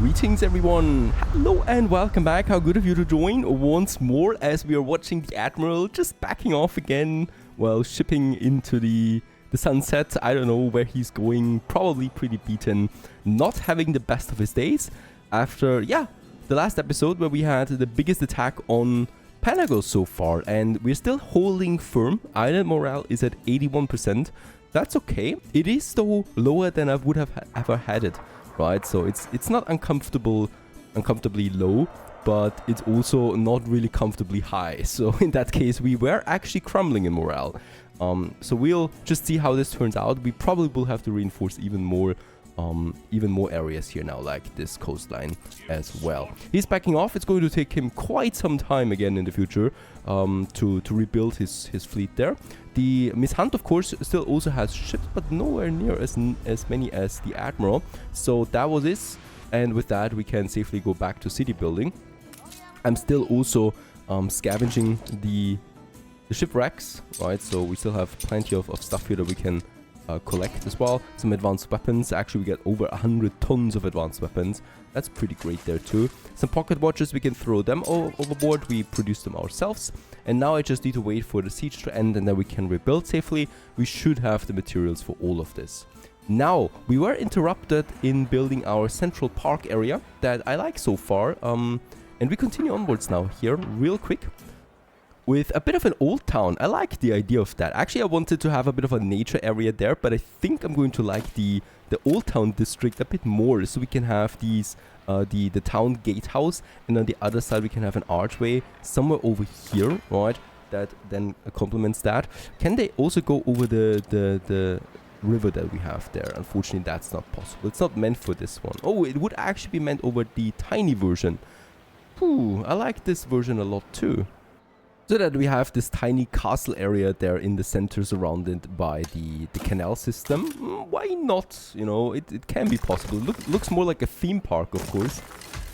Greetings everyone, hello and welcome back. How good of you to join once more as we are watching the Admiral just backing off again, well, shipping into the sunset. I don't know where he's going, probably pretty beaten, not having the best of his days after, the last episode where we had the biggest attack on Panagos so far, and we're still holding firm. Island morale is at 81%. That's okay. It is though lower than I would have ever had it. Right, so it's not uncomfortably low, but it's also not really comfortably high. So in that case, we were actually crumbling in morale. So we'll just see how this turns out. We probably will have to reinforce even more areas here now, like this coastline as well. He's backing off. It's going to take him quite some time again in the future to rebuild his fleet there. The Miss Hunt, of course, still also has ships, but nowhere near as many as the Admiral. So that was it. And with that, we can safely go back to city building. I'm still also scavenging the shipwrecks, right? So we still have plenty of stuff here that we can collect as well. Some advanced weapons. Actually, we get over 100 tons of advanced weapons. That's pretty great there too. Some pocket watches, we can throw them overboard. We produce them ourselves. And now I just need to wait for the siege to end and then we can rebuild safely. We should have the materials for all of this. Now, we were interrupted in building our central park area that I like so far. And we continue onwards now here real quick with a bit of an old town. I like the idea of that. Actually, I wanted to have a bit of a nature area there, but I think I'm going to like the old town district a bit more, so we can have these the town gatehouse, and on the other side we can have an archway somewhere over here, right? That then complements that. Can they also go over the river that we have there? Unfortunately, that's not possible. It's not meant for this one. Oh, it would actually be meant over the tiny version. Ooh, I like this version a lot too. So that we have this tiny castle area there in the center surrounded by the canal system. Why not? You know, it can be possible. Looks more like a theme park, of course,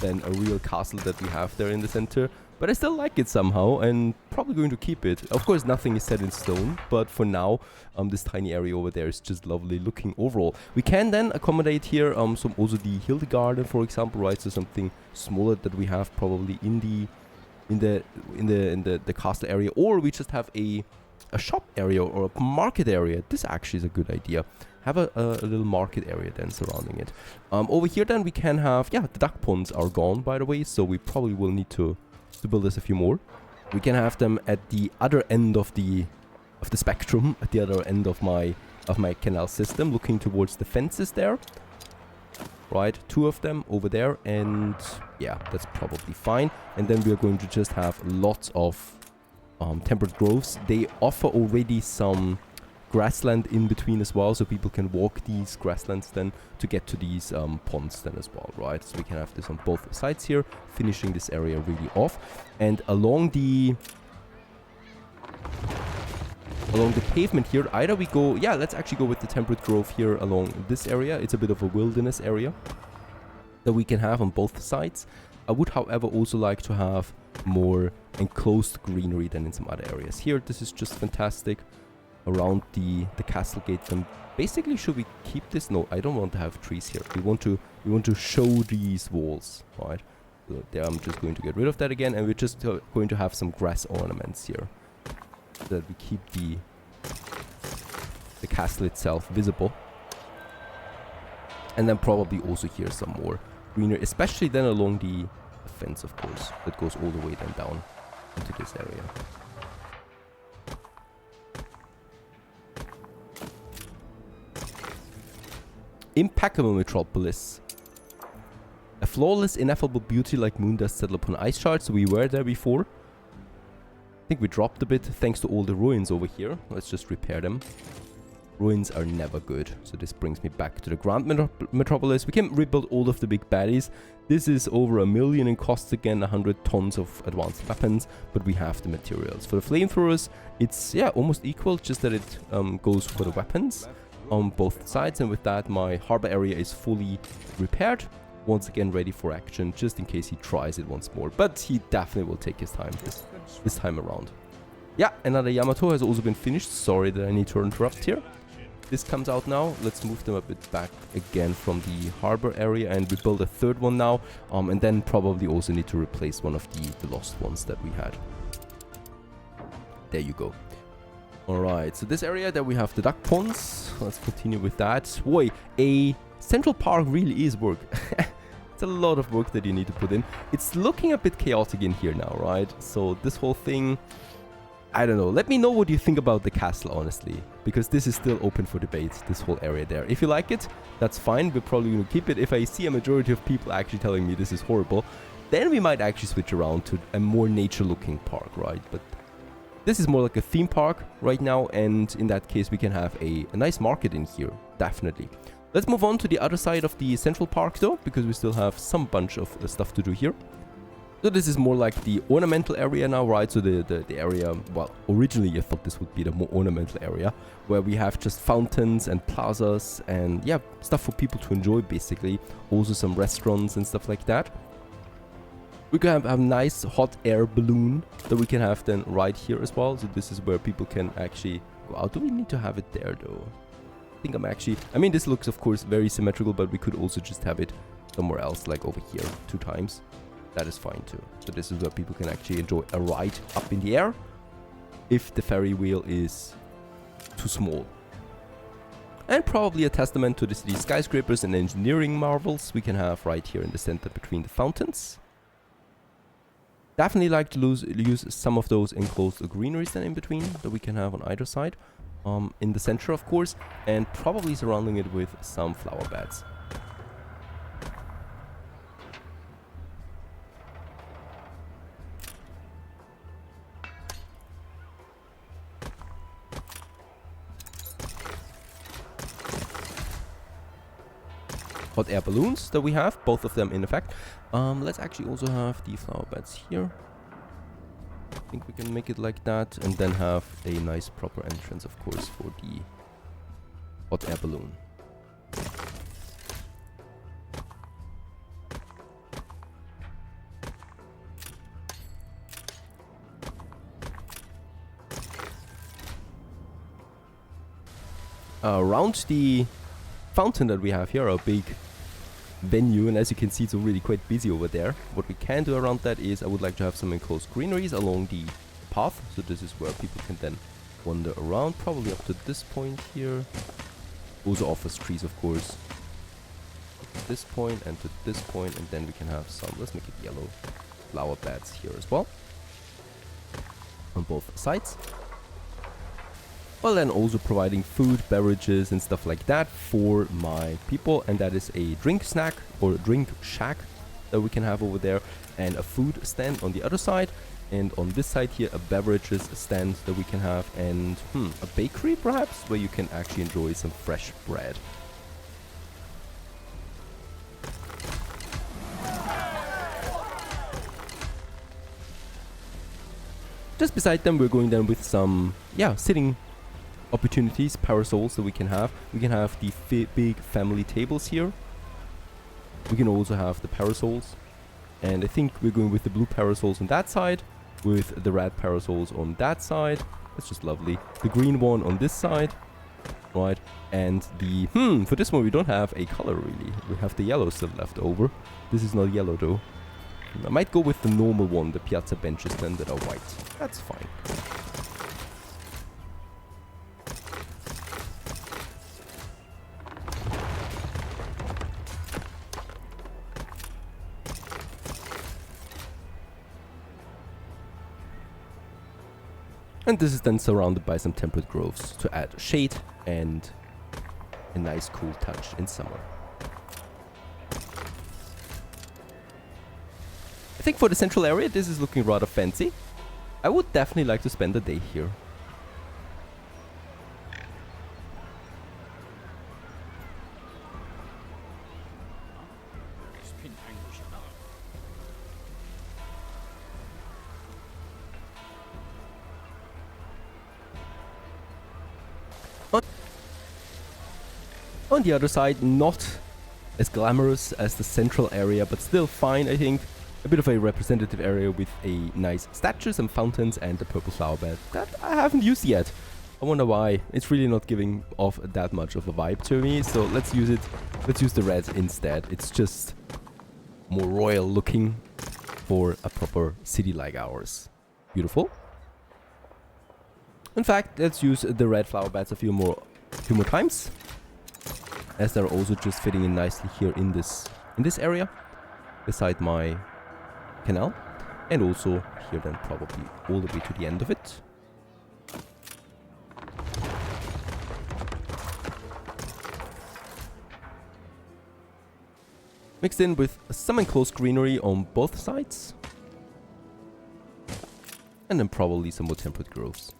than a real castle that we have there in the center. But I still like it somehow and probably going to keep it. Of course, nothing is set in stone, but for now, this tiny area over there is just lovely looking overall. We can then accommodate here some also the Hildegarden, for example, right? So something smaller that we have probably in the castle area, or we just have a shop area or a market area. This actually is a good idea. Have a little market area then surrounding it. Over here then we can have, the duck ponds are gone, by the way, so we probably will need to build us a few more. We can have them at the other end of the spectrum, at the other end of my canal system, looking towards the fences there. Right, 2 of them over there, and that's probably fine. And then we are going to just have lots of temperate groves. They offer already some grassland in between as well, so people can walk these grasslands then to get to these ponds then as well, right? So we can have this on both sides here, finishing this area really off. And along the pavement here, either we go, let's actually go with the temperate grove here along this area. It's a bit of a wilderness area that we can have on both sides. I would, however, also like to have more enclosed greenery than in some other areas. Here, this is just fantastic around the castle gate. And basically, should we keep this? No, I don't want to have trees here. We want to show these walls, right? So there, I'm just going to get rid of that again, and we're just going to have some grass ornaments here, so that we keep the castle itself visible. And then probably also here some more greenery, especially then along the fence, of course, that goes all the way then down into this area. Impeccable metropolis. A flawless, ineffable beauty like moon dust settle upon ice shards. So we were there before. I think we dropped a bit thanks to all the ruins over here. Let's just repair them. Ruins are never good. So this brings me back to the Grand Metropolis. We can rebuild all of the big baddies. This is over 1 million in costs again, 100 tons of advanced weapons, but we have the materials. For the flamethrowers, it's almost equal, just that it goes for the weapons on both sides. And with that, my harbor area is fully repaired. Once again ready for action, just in case he tries it once more. But he definitely will take his time this time around. Yeah, another Yamato has also been finished. Sorry that I need to interrupt here. this comes out now. Let's move them a bit back again from the harbor area, and we build a third one now. And then probably also need to replace one of the lost ones that we had. There you go. Alright, so this area that we have the duck ponds. Let's continue with that. Boy, a central park really is work. It's a lot of work that you need to put in. It's looking a bit chaotic in here now, right? So this whole thing, I don't know. Let me know what you think about the castle, honestly. Because this is still open for debate, this whole area there. If you like it, that's fine. We're probably going to keep it. If I see a majority of people actually telling me this is horrible, then we might actually switch around to a more nature-looking park, right? But this is more like a theme park right now, and in that case we can have a nice market in here, definitely. Let's move on to the other side of the central park though, because we still have some bunch of stuff to do here. So this is more like the ornamental area now, right? So the area, well, originally I thought this would be the more ornamental area, where we have just fountains and plazas and yeah, stuff for people to enjoy basically. Also some restaurants and stuff like that. We can have a nice hot air balloon that we can have then right here as well. So this is where people can actually go out. Do we need to have it there though? I think I mean, this looks of course very symmetrical, but we could also just have it somewhere else, like over here 2 times. That is fine too. So this is where people can actually enjoy a ride up in the air if the ferry wheel is too small. And probably a testament to these skyscrapers and engineering marvels we can have right here in the center between the fountains. Definitely like to use some of those enclosed greeneries then in between that we can have on either side. In the center of course, and probably surrounding it with some flower beds. Hot air balloons that we have, both of them in effect. Let's actually also have the flower beds here. I think we can make it like that, and then have a nice proper entrance, of course, for the hot air balloon. Around the fountain that we have here, a big venue, and as you can see it's already quite busy over there. What we can do around that is I would like to have some enclosed greeneries along the path, so this is where people can then wander around, probably up to this point here. Also offers trees of course, to this point and to this point, and then we can have some, let's make it yellow, flower beds here as well on both sides. Well, then also providing food, beverages and stuff like that for my people, and that is a drink snack or drink shack that we can have over there, and a food stand on the other side, and on this side here a beverages stand that we can have, and a bakery perhaps where you can actually enjoy some fresh bread. Just beside them we're going then with some sitting opportunities, parasols that we can have. We can have the big family tables here. We can also have the parasols, and I think we're going with the blue parasols on that side, with the red parasols on that side. That's just lovely. The green one on this side, right? And the for this one we don't have a color really. We have the yellow still left over. This is not yellow though. I might go with the normal one, the piazza benches then that are white. That's fine. And this is then surrounded by some temperate groves to add shade and a nice cool touch in summer. I think for the central area this is looking rather fancy. I would definitely like to spend a day here. On the other side, not as glamorous as the central area, but still fine, I think. A bit of a representative area with a nice statue, some fountains, and a purple flower bed that I haven't used yet. I wonder why. It's really not giving off that much of a vibe to me. So let's use it. Let's use the red instead. It's just more royal looking for a proper city like ours. Beautiful. In fact, let's use the red flower beds a few more times, as they're also just fitting in nicely here in this area beside my canal, and also here then probably all the way to the end of it. Mixed in with some enclosed greenery on both sides. And then probably some more temperate groves.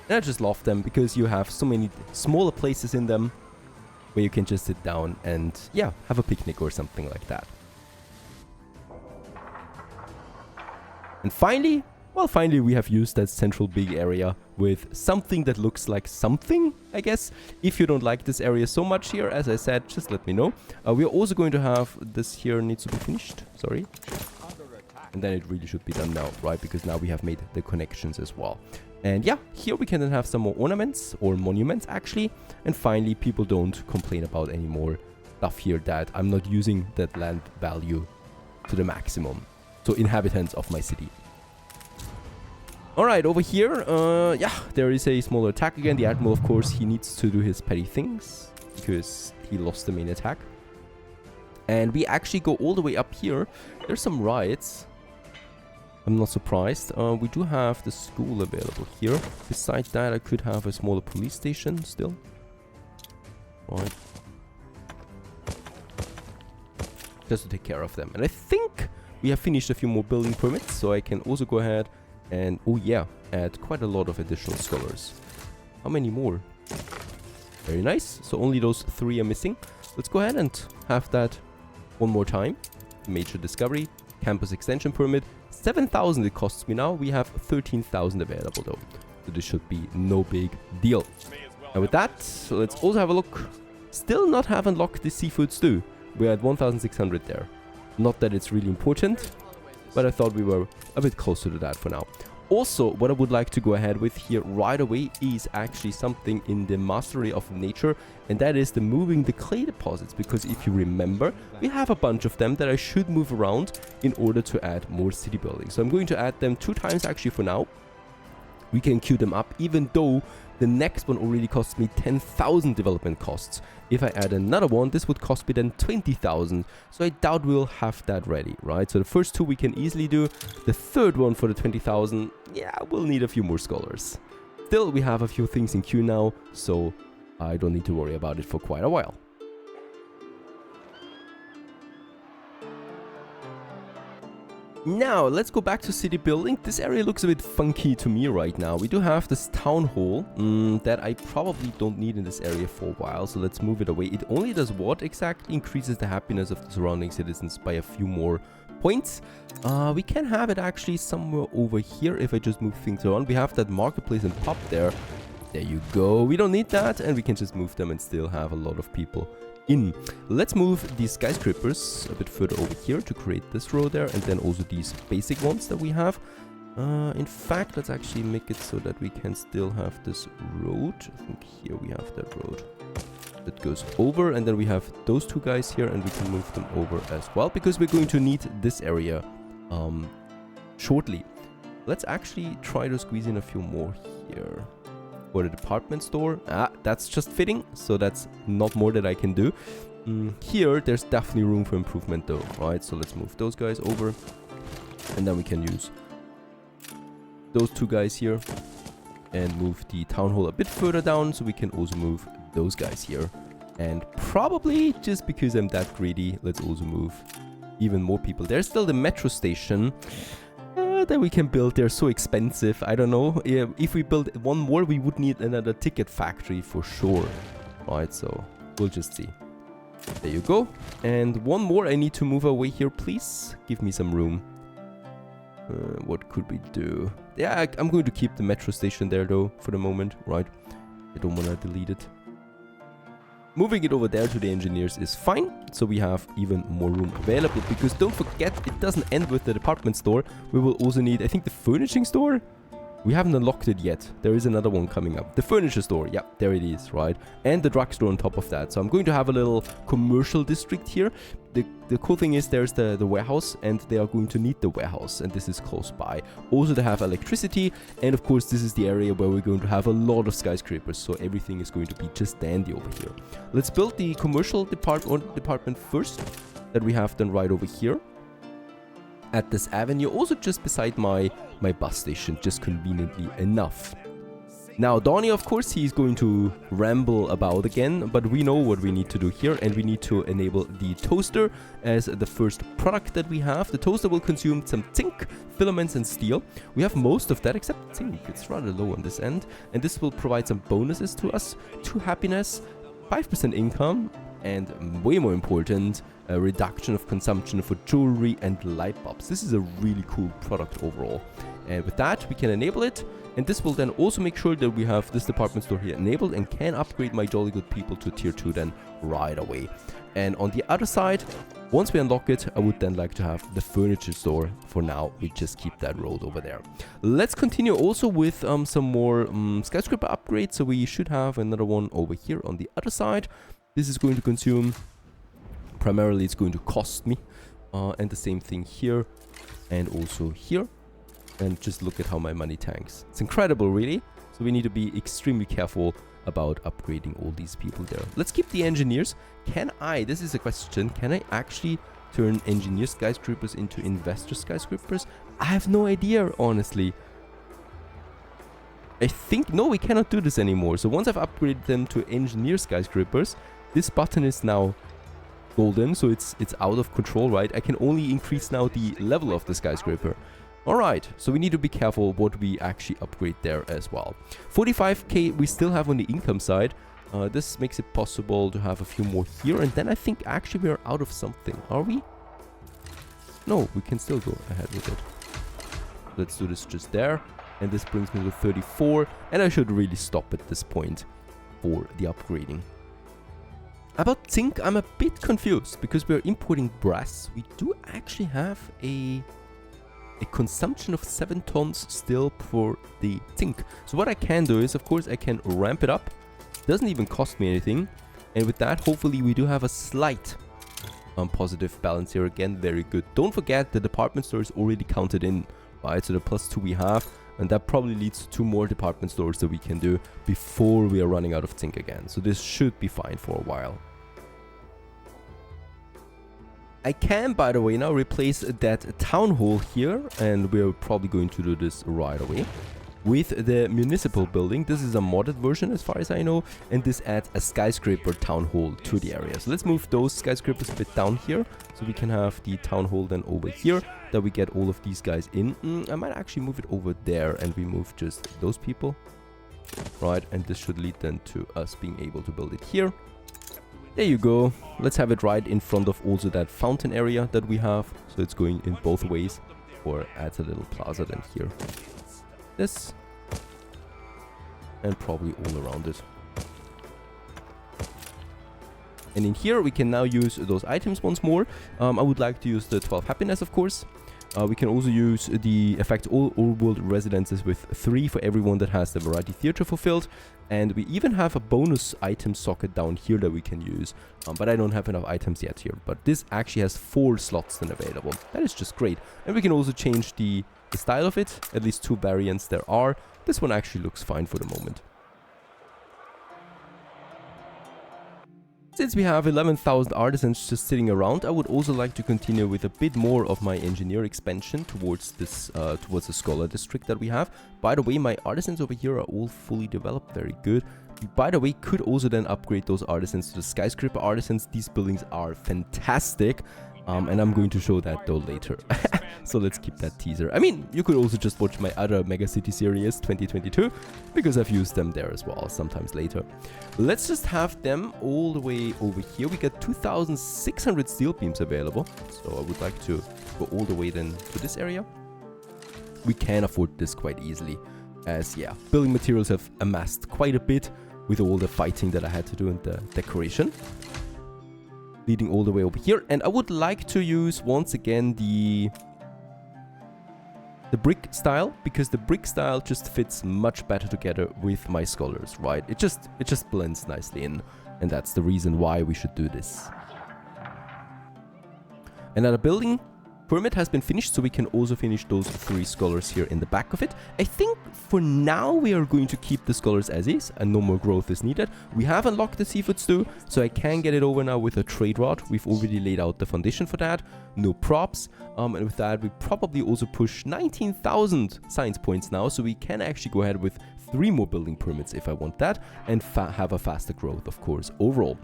And I just love them because you have so many smaller places in them where you can just sit down and, yeah, have a picnic or something like that. And finally, well, finally we have used that central big area with something that looks like something, I guess. If you don't like this area so much here, as I said, just let me know. We are also going to have this here needs to be finished, sorry. And then it really should be done now, right? Because now we have made the connections as well. And yeah, here we can then have some more ornaments, or monuments actually. And finally, people don't complain about any more stuff here that I'm not using that land value to the maximum. So inhabitants of my city. Alright, over here, yeah, there is a smaller attack again. The Admiral, of course, he needs to do his petty things because he lost the main attack. And we actually go all the way up here. There's some riots. I'm not surprised. We do have the school available here. Besides that, I could have a smaller police station still. Right. Just to take care of them. And I think we have finished a few more building permits, so I can also go ahead and, oh yeah, add quite a lot of additional scholars. How many more? Very nice. So only those 3 are missing. Let's go ahead and have that one more time. Major discovery, campus extension permit. 7,000 it costs me now. We have 13,000 available though. So this should be no big deal. And with that, so let's also have a look. Still not have unlocked the seafood stew. We're at 1,600 there. Not that it's really important, but I thought we were a bit closer to that for now. Also, what I would like to go ahead with here right away is actually something in the mastery of nature, and that is the moving the clay deposits, because if you remember, we have a bunch of them that I should move around in order to add more city buildings. So I'm going to add them 2 times actually for now. We can queue them up, even though the next one already costs me 10,000 development costs. If I add another one, this would cost me then 20,000. So I doubt we'll have that ready, right? So the first 2 we can easily do. The third one for the 20,000, yeah, we'll need a few more scholars. Still, we have a few things in queue now, so I don't need to worry about it for quite a while. Now, let's go back to city building. This area looks a bit funky to me right now. We do have this town hall that I probably don't need in this area for a while. So let's move it away. It only does what exactly? Increases the happiness of the surrounding citizens by a few more points. We can have it actually somewhere over here if I just move things around. We have that marketplace and pub there. There you go. We don't need that, and we can just move them and still have a lot of people in. Let's move these skyscrapers a bit further over here to create this row there, and then also these basic ones that we have. In fact, let's actually make it so that we can still have this road. I think here we have that road that goes over, and then we have those 2 guys here, and we can move them over as well, because we're going to need this area shortly. Let's actually try to squeeze in a few more here. For the department store, that's just fitting, so that's not more that I can do. Here, there's definitely room for improvement though, right? So let's move those guys over, and then we can use those 2 guys here, and move the town hall a bit further down, so we can also move those guys here. And probably, just because I'm that greedy, let's also move even more people. There's still the metro station that we can build. They're so expensive. I don't know. If we build one more, we would need another ticket factory for sure. Right, so we'll just see. There you go. And one more I need to move away here, please. Give me some room. What could we do? Yeah, I'm going to keep the metro station there though for the moment, right? I don't want to delete it. Moving it over there to the engineers is fine, so we have even more room available, because don't forget, it doesn't end with the department store. We will also need, I think, the furnishing store? We haven't unlocked it yet. There is another one coming up. The furniture store, yeah, there it is, right? And the drugstore on top of that. So I'm going to have a little commercial district here. The cool thing is there's the warehouse, and they are going to need the warehouse, and this is close by. Also, they have electricity, and of course, this is the area where we're going to have a lot of skyscrapers, so everything is going to be just dandy over here. Let's build the commercial department first, that we have done right over here at this avenue, also just beside my bus station, just conveniently enough. Now, Donnie, of course, he's going to ramble about again, but we know what we need to do here, and we need to enable the toaster as the first product that we have. The toaster will consume some zinc, filaments, and steel. We have most of that, except zinc. It's rather low on this end, and this will provide some bonuses to us, 2 happiness, 5% income, and way more important, a reduction of consumption for jewelry and light bulbs. This is a really cool product overall. And with that, we can enable it. And this will then also make sure that we have this department store here enabled and can upgrade my jolly good people to tier 2 then right away. And on the other side, once we unlock it, I would then like to have the furniture store. For now, we just keep that road over there. Let's continue also with some more skyscraper upgrades. So we should have another one over here on the other side. This is going to consume, primarily it's going to cost me. And the same thing here and also here. And just look at how my money tanks. It's incredible, really. So we need to be extremely careful about upgrading all these people there. Let's keep the engineers. This is a question, can I actually turn engineer skyscrapers into investor skyscrapers? I have no idea, honestly. I think, no, we cannot do this anymore. So once I've upgraded them to engineer skyscrapers, this button is now golden, so it's out of control, right? I can only increase now the level of the skyscraper. Alright, so we need to be careful what we actually upgrade there as well. 45k we still have on the income side. This makes it possible to have a few more here, and then I think actually we are out of something. Are we? No, we can still go ahead with it. Let's do this just there, and this brings me to 34, and I should really stop at this point for the upgrading. About zinc, I'm a bit confused, because we're importing brass. We do actually have a consumption of 7 tons still for the zinc. So what I can do is, of course, I can ramp it up. Doesn't even cost me anything. And with that, hopefully we do have a slight positive balance here again. Very good. Don't forget the department store is already counted in, right? So the +2 we have, and that probably leads to 2 more department stores that we can do before we are running out of zinc again. So this should be fine for a while. I can, by the way, now replace that town hall here, and we're probably going to do this right away, with the municipal building. This is a modded version as far as I know, and this adds a skyscraper town hall to the area. So let's move those skyscrapers a bit down here, so we can have the town hall then over here, that we get all of these guys in. I might actually move it over there, and we move just those people, right? And this should lead then to us being able to build it here. There you go. Let's have it right in front of also that fountain area that we have. So it's going in both ways, or adds a little plaza then here. This. And probably all around it. And in here we can now use those items once more. I would like to use the 12 happiness, of course. We can also use the affect all world residences with 3 for everyone that has the variety theater fulfilled. And we even have a bonus item socket down here that we can use. But I don't have enough items yet here. But this actually has 4 slots then available. That is just great. And we can also change the style of it. At least 2 variants there are. This one actually looks fine for the moment. Since we have 11,000 artisans just sitting around, I would also like to continue with a bit more of my engineer expansion towards this, towards the scholar district that we have. By the way, my artisans over here are all fully developed, very good. We, by the way, could also then upgrade those artisans to the skyscraper artisans. These buildings are fantastic, and I'm going to show that though later. So let's keep that teaser. I mean, you could also just watch my other Megacity series 2022, because I've used them there as well, sometimes later. Let's just have them all the way over here. We got 2,600 steel beams available, so I would like to go all the way then to this area. We can afford this quite easily, as yeah, building materials have amassed quite a bit, with all the fighting that I had to do and the decoration. Leading all the way over here. And I would like to use once again the brick style, because the brick style just fits much better together with my scholars, right? It just blends nicely in, and that's the reason why we should do this. Another building pyramid has been finished, so we can also finish those 3 scholars here in the back of it. I think for now we are going to keep the scholars as is, and no more growth is needed. We have unlocked the seafood stew, so I can get it over now with a trade route. We've already laid out the foundation for that. No props. And with that, we probably also push 19,000 science points now, so we can actually go ahead with 3 more building pyramids if I want that, and have a faster growth, of course, overall.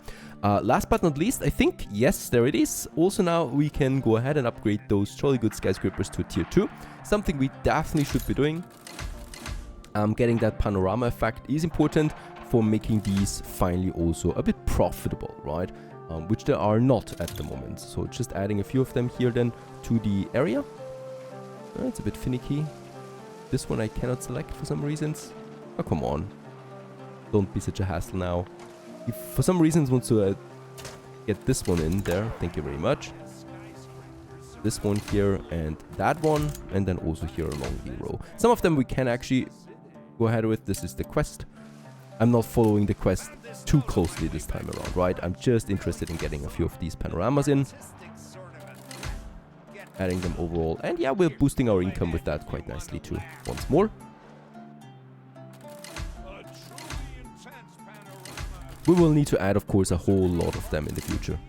Last but not least, I think, yes, there it is. Also now we can go ahead and upgrade those jolly good skyscrapers to tier 2. Something we definitely should be doing. Getting that panorama effect is important for making these finally also a bit profitable, right? Which they are not at the moment. So just adding a few of them here then to the area. It's a bit finicky. This one I cannot select for some reasons. Oh, come on. Don't be such a hassle now. If for some reasons want to get this one in there, thank you very much. This one here and that one, and then also here along the row. Some of them we can actually go ahead with. This is the quest. I'm not following the quest too closely this time around, right? I'm just interested in getting a few of these panoramas in. Adding them overall. And yeah, we're boosting our income with that quite nicely too. Once more. We will need to add, of course, a whole lot of them in the future.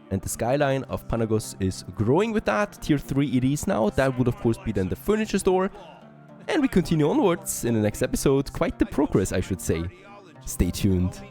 And the skyline of Panagos is growing with that. Tier 3 it is now. That would, of course, be then the furniture store. And we continue onwards in the next episode. Quite the progress, I should say. Stay tuned.